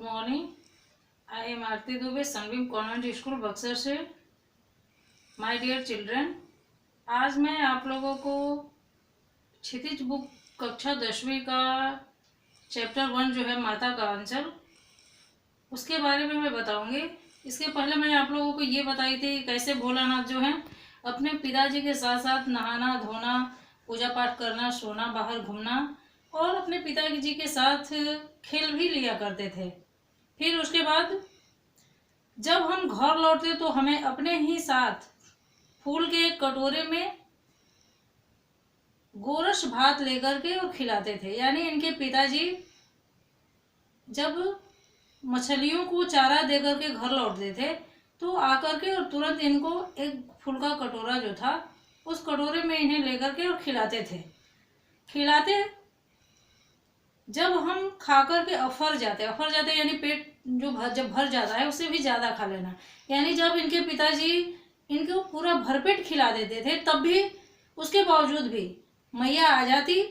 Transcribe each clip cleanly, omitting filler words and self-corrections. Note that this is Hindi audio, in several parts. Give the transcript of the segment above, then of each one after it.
Good morning. I am Aarti Dubey, Sunbeam convent school Buxar से। माय डियर चिल्ड्रन, आज मैं आप लोगों को क्षितिज बुक कक्षा 10वीं का चैप्टर 1 जो है माता का अंचल, उसके बारे में मैं बताऊंगी। इसके पहले मैंने आप लोगों को ये बताई थी कैसे भोलानाथ जो है अपने पिताजी के साथ साथ नहाना धोना, पूजा पाठ करना, सोना, बाहर घूमना और अपने पिताजी के साथ खेल भी लिया करते थे। फिर उसके बाद जब हम घर लौटते तो हमें अपने ही साथ फूल के एक कटोरे में गोरस भात लेकर के और खिलाते थे। यानी इनके पिताजी जब मछलियों को चारा देकर के घर लौटते थे तो आकर के और तुरंत इनको एक फूल का कटोरा जो था उस कटोरे में इन्हें लेकर के और खिलाते थे। खिलाते जब हम खाकर के अफर जाते यानी पेट जो जब भर जाता है उससे भी ज़्यादा खा लेना। यानी जब इनके पिताजी इनको पूरा भरपेट खिला देते थे तब भी उसके बावजूद भी मैया आ जाती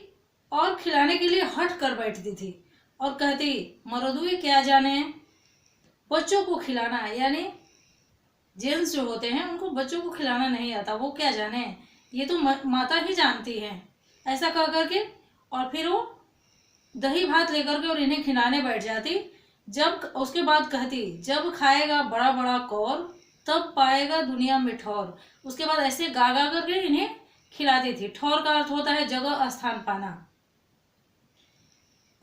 और खिलाने के लिए हट कर बैठती थी और कहती, मरदुए क्या जाने बच्चों को खिलाना, यानी जेंट्स जो होते हैं उनको बच्चों को खिलाना नहीं आता, वो क्या जाने, ये तो माता ही जानती है। ऐसा कह करके और फिर वो दही भात लेकर के और इन्हें खिलाने बैठ जाती। जब उसके बाद कहती, जब खाएगा बड़ा बड़ा कौर तब पाएगा दुनिया में ठौर। उसके बाद ऐसे गा गा करके इन्हें खिलाती थी। ठौर का अर्थ होता है जगह स्थान पाना।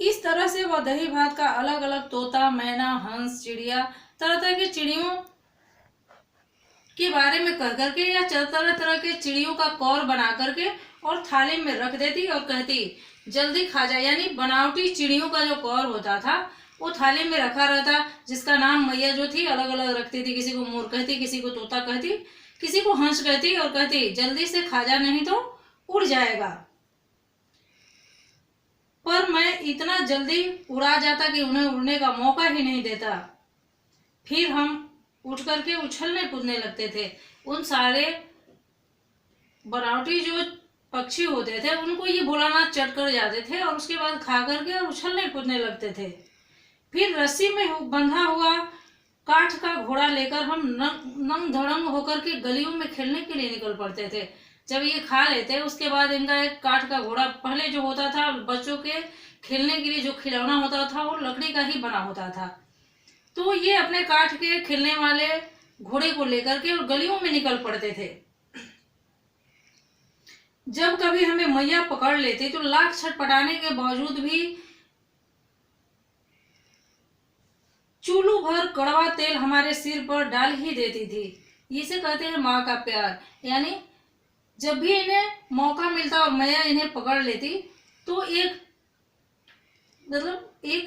इस तरह से वह दही भात का अलग अलग तोता, मैना, हंस, चिड़िया, तरह तरह के चिड़ियों के बारे में कह करके या तरह तरह के चिड़ियों का कौर बना करके और थाली में रख देती और कहती, जल्दी खा जा। यानी बनावटी चिड़ियों का जो कौर होता था वो थाली में रखा रहता, जिसका नाम मैया जो थी अलग अलग रखती थी। किसी को मोर कहती, किसी को तोता कहती, किसी को हंस कहती और कहती, जल्दी से खा जा नहीं तो उड़ जाएगा। पर मैं इतना जल्दी उड़ा जाता कि उन्हें उड़ने का मौका ही नहीं देता। फिर हम उठ करके उछलने कूदने लगते थे। उन सारे बनावटी जो पक्षी होते थे उनको ये भोलानाथ चट कर जाते थे और उसके बाद खा करके और उछलने कूदने लगते थे। फिर रस्सी में बंधा हुआ काठ का घोड़ा लेकर हम नंग धड़ंग होकर के गलियों में खेलने के लिए निकल पड़ते थे। जब ये खा लेते उसके बाद इनका एक काठ का घोड़ा, पहले जो होता था बच्चों के खेलने के लिए जो खिलौना होता था वो लकड़ी का ही बना होता था, तो ये अपने काठ के खेलने वाले घोड़े को लेकर के और गलियों में निकल पड़ते थे। जब कभी हमें मैया पकड़ लेती तो लाख छटपटाने के बावजूद भी चूल्हू भर कड़वा तेल हमारे सिर पर डाल ही देती थी। इसे कहते हैं माँ का प्यार। यानी जब भी इन्हें मौका मिलता और मैया इन्हें पकड़ लेती तो एक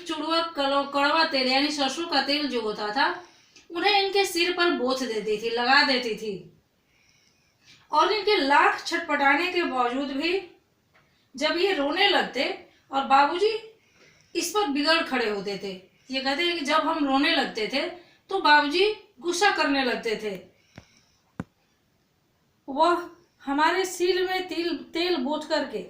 चुड़वा कड़वा तेल यानी सरसों का तेल जो होता था उन्हें इनके सिर पर बोथ देती थी, लगा देती थी। और इनके लाख छटपटाने के बावजूद भी जब ये रोने लगते और बाबूजी इस पर बिगड़ खड़े होते थे। ये कहते हैं कि जब हम रोने लगते थे तो बाबूजी गुस्सा करने लगते थे। वह हमारे सिर में तेल बोथ करके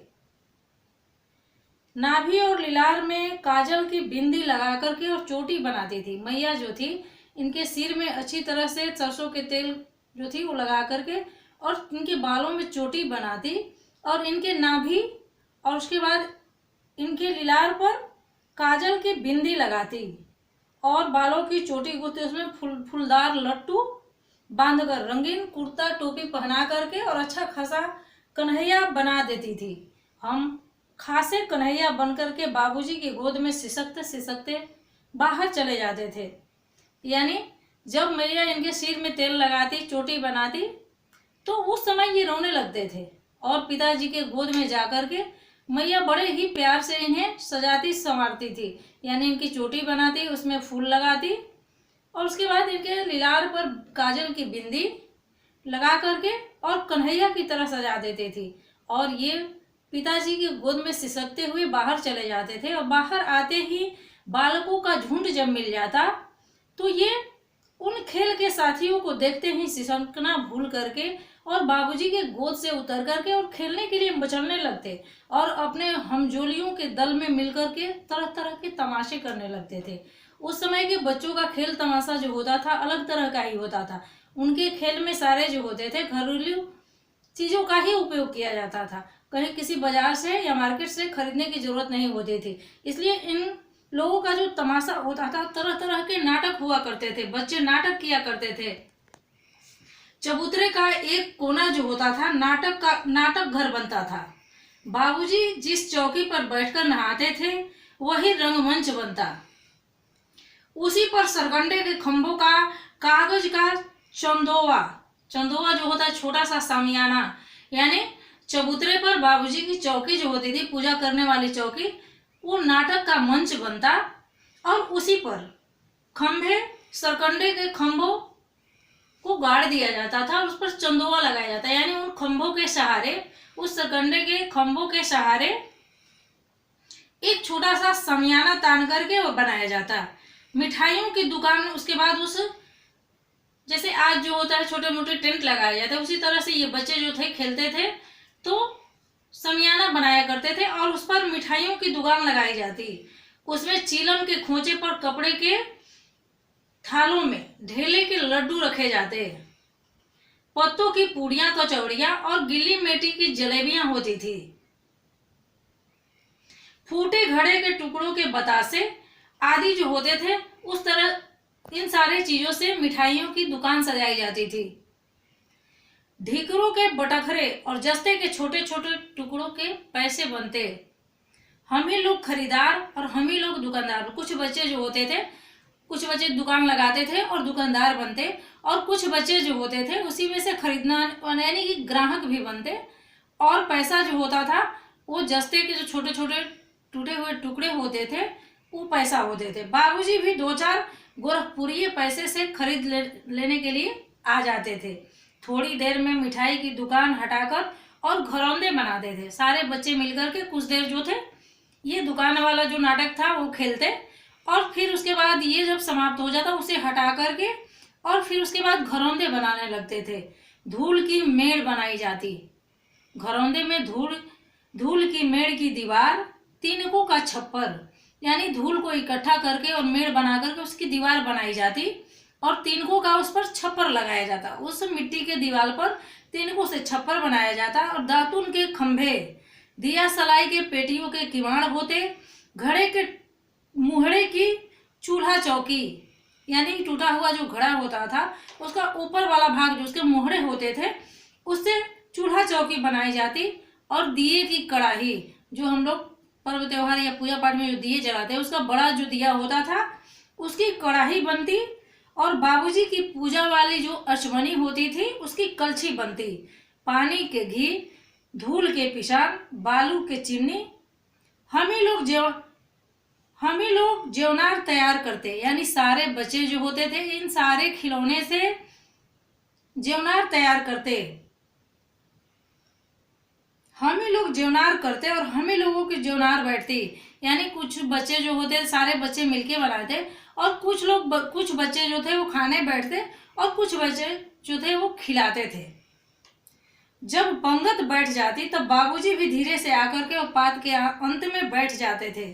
नाभि और लिलार में काजल की बिंदी लगा करके और चोटी बनाती थी। मैया जो थी इनके सिर में अच्छी तरह से सरसों के तेल जो थी वो लगा करके और इनके बालों में चोटी बनाती और इनके नाभि और उसके बाद इनके लिलार पर काजल की बिंदी लगाती और बालों की चोटी गुथती, उसमें फूलदार लट्टू बांधकर रंगीन कुर्ता टोपी पहना करके और अच्छा खासा कन्हैया बना देती थी। हम खासे कन्हैया बनकर के बाबूजी की गोद में सिसकते सिसकते बाहर चले जाते थे। यानी जब मैया इनके सिर में तेल लगाती, चोटी बनाती तो उस समय ये रोने लगते थे और पिताजी के गोद में जाकर के मैया बड़े ही प्यार से इन्हें सजाती संवारती थी। यानी इनकी चोटी बनाती, उसमें फूल लगाती और उसके बाद इनके लिलार पर काजल की बिंदी लगा करके और कन्हैया की तरह सजा देती थी। और ये पिताजी की गोद में सिसकते हुए बाहर चले जाते थे और बाहर आते ही बालकों का झुंड जब मिल जाता तो ये उन खेल के साथियों को देखते ही सिसकना भूल करके और बाबूजी के गोद से उतर करके और खेलने के लिए मचलने लगते और अपने हमजोलियों के दल में मिलकर के तरह तरह के तमाशे करने लगते थे। उस समय के बच्चों का खेल तमाशा जो होता था अलग तरह का ही होता था। उनके खेल में सारे जो होते थे घरेलू चीजों का ही उपयोग किया जाता था, कहीं किसी बाजार से या मार्केट से खरीदने की जरूरत नहीं होती थी। इसलिए इन लोगों का जो तमाशा होता था, तरह तरह के नाटक हुआ करते थे, बच्चे नाटक किया करते थे। चबूतरे का एक कोना जो होता था नाटक घर बनता था। बाबूजी जिस चौकी पर बैठकर नहाते थे वही रंगमंच बनता। उसी पर सरकंडे के खंभों का कागज का चंदोवा जो होता है छोटा सा सामियाना, यानी चबूतरे पर बाबूजी की चौकी जो होती थी, पूजा करने वाली चौकी, वो नाटक का मंच बनता और उसी पर खंभे सरकंडे के खंभों को गाड़ दिया जाता था और उस पर चंदोवा लगाया जाता, यानी उन खंभों के सहारे, उस सरकंडे के खंभों के सहारे एक छोटा सा सामियाना तान करके वो बनाया जाता। मिठाइयों की दुकान, उसके बाद उस जैसे आज जो होता है छोटे मोटे टेंट लगाए जाते हैं, उसी तरह से ये बच्चे जो थे खेलते थे तो समियाना बनाया करते थे और उस पर मिठाइयों की दुकान लगाई जाती। उसमें चीलम के खोचे पर कपड़े के थालों में ढेले के लड्डू रखे जाते, पत्तों की पूड़ियां, कचौड़ियां और गिल्ली मेटी की जलेबियां होती थी। फूटे घड़े के टुकड़ों के बतासे आदि जो होते थे, उस तरह इन सारे चीजों से मिठाइयों की दुकान सजाई जाती थी। ढीकरों के बटखरे और जस्ते के छोटे छोटे टुकड़ों के पैसे बनते। हम ही लोग खरीदार और हम ही लोग दुकानदार। कुछ बच्चे जो होते थे, कुछ बच्चे दुकान लगाते थे और दुकानदार बनते, और कुछ बच्चे जो होते थे उसी में से खरीदना यानी कि ग्राहक भी बनते, और पैसा जो होता था वो जस्ते के जो छोटे छोटे टूटे हुए टुकड़े होते थे वो पैसा होते थे। बाबूजी भी 2-4 गोरखपुरी पैसे से खरीद लेने के लिए आ जाते थे। थोड़ी देर में मिठाई की दुकान हटाकर और घरौंदे बनाते थे। सारे बच्चे मिलकर के कुछ देर जो थे ये दुकान वाला जो नाटक था वो खेलते, और फिर उसके बाद ये जब समाप्त हो जाता उसे हटा करके और फिर उसके बाद घरौंदे बनाने लगते थे। धूल की मेड़ बनाई जाती। घरौंदे में धूल की मेड़ की दीवार, तिनकों का छप्पर, यानी धूल को इकट्ठा करके और मेड़ बना करके उसकी दीवार बनाई जाती और तिनकों का उस पर छप्पर लगाया जाता। उस मिट्टी के दीवार पर तिनकों से छप्पर बनाया जाता और दातुन के खंभे, दिया सलाई के पेटियों के किवाड़ होते, घड़े के मुहड़े की चूल्हा चौकी, यानी टूटा हुआ जो घड़ा होता था उसका ऊपर वाला भाग जो उसके मुहड़े होते थे उससे चूल्हा चौकी बनाई जाती, और दिए की कड़ाही, जो हम लोग पर्व त्योहार या पूजा पाठ में जो दिए जलाते हैं उसका बड़ा जो दिया होता था उसकी कड़ाही बनती, और बाबूजी की पूजा वाली जो अचमनी होती थी उसकी कलछी बनती। पानी के घी, धूल के पिशान, बालू के चिमनी, हम ही लोग जेवनार तैयार करते, यानी सारे बच्चे जो होते थे इन सारे खिलौने से जेवनार तैयार करते। हम ही लोग जेवनार करते और हम ही लोगों की जेवनार बैठती, यानी कुछ बच्चे जो होते सारे बच्चे मिलके बनाते, और कुछ बच्चे जो थे वो खाने बैठते और कुछ बच्चे जो थे वो खिलाते थे। जब पंगत बैठ जाती तब बाबूजी भी धीरे से आकर के और पात के अंत में बैठ जाते थे।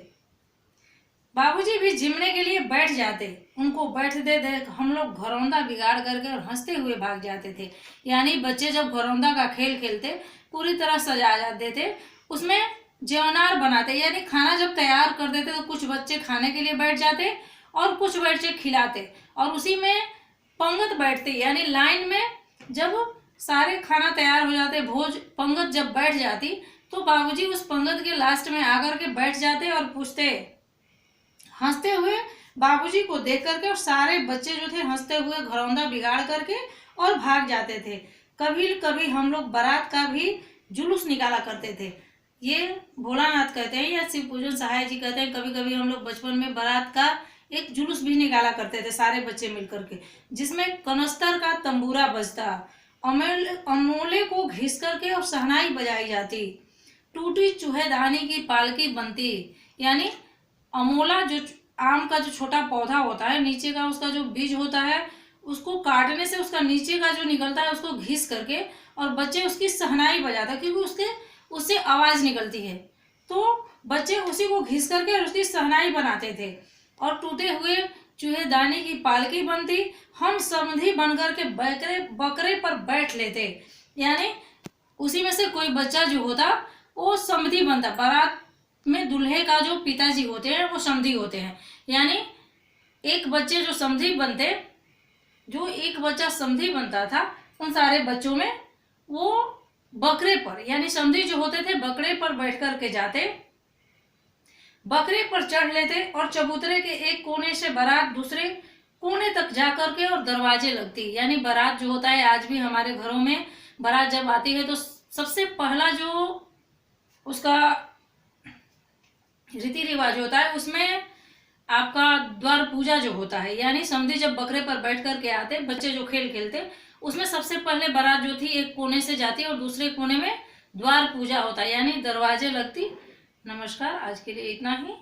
बाबूजी भी जिमने के लिए बैठ जाते, उनको बैठते देख हम लोग घरौंदा बिगाड़ करके और हंसते हुए भाग जाते थे। यानी बच्चे जब घरौंदा का खेल खेलते, पूरी तरह सजा जाते थे, उसमें जेवनार बनाते, यानी खाना जब तैयार कर देते तो कुछ बच्चे खाने के लिए बैठ जाते और कुछ बच्चे खिलाते, और उसी में पंगत बैठती, यानी लाइन में जब सारे खाना तैयार हो जाते, भोज पंगत जब बैठ जाती तो बाबूजी उस पंगत के लास्ट में आकर के बैठ जाते और पूछते, हंसते हुए बाबूजी को देख करके, और सारे बच्चे जो थे हंसते हुए घरौंदा बिगाड़ करके और भाग जाते थे। कभी कभी हम लोग बारात का भी जुलूस निकाला करते थे। ये भोलानाथ कहते हैं या शिव पूजन सहाय जी कहते हैं। कभी कभी हम लोग बचपन में बारात का एक जुलूस भी निकाला करते थे सारे बच्चे मिलकर के, जिसमें कनस्तर का तंबूरा बजता, अमोले को घिस करके और शहनाई बजाई जाती, टूटी चूहेदानी की पालकी बनती, यानी अमोला जो आम का जो छोटा पौधा होता है नीचे का उसका जो बीज होता है उसको काटने से उसका नीचे का जो निकलता है उसको घिस करके और बच्चे उसकी शहनाई बजाते हैं, क्योंकि उससे आवाज निकलती है। तो बच्चे उसी को घिस करके और उसकी शहनाई बनाते थे। और टूटे हुए चूहेदानी की पालकी बनती, हम समधी बनकर के बकरे बकरे पर बैठ लेते। यानी उसी में से कोई बच्चा जो होता वो समधी बनता। बारात में दूल्हे का जो पिताजी होते हैं वो समधी होते हैं। यानी एक बच्चे जो समधी बनते, जो एक बच्चा समधी बनता था, उन सारे बच्चों में वो बकरे पर, यानी समधी जो होते थे बकरे पर बैठ कर के जाते, बकरे पर चढ़ लेते और चबूतरे के एक कोने से बारात दूसरे कोने तक जाकर के और दरवाजे लगती। यानी बारात जो होता है, आज भी हमारे घरों में बारात जब आती है तो सबसे पहला जो उसका रीति रिवाज होता है उसमें आपका द्वार पूजा जो होता है। यानी समधी जब बकरे पर बैठ कर के आते, बच्चे जो खेल खेलते, उसमें सबसे पहले बारात जो थी एक कोने से जाती और दूसरे कोने में द्वार पूजा होता है, यानी दरवाजे लगती। नमस्कार, आज के लिए इतना ही।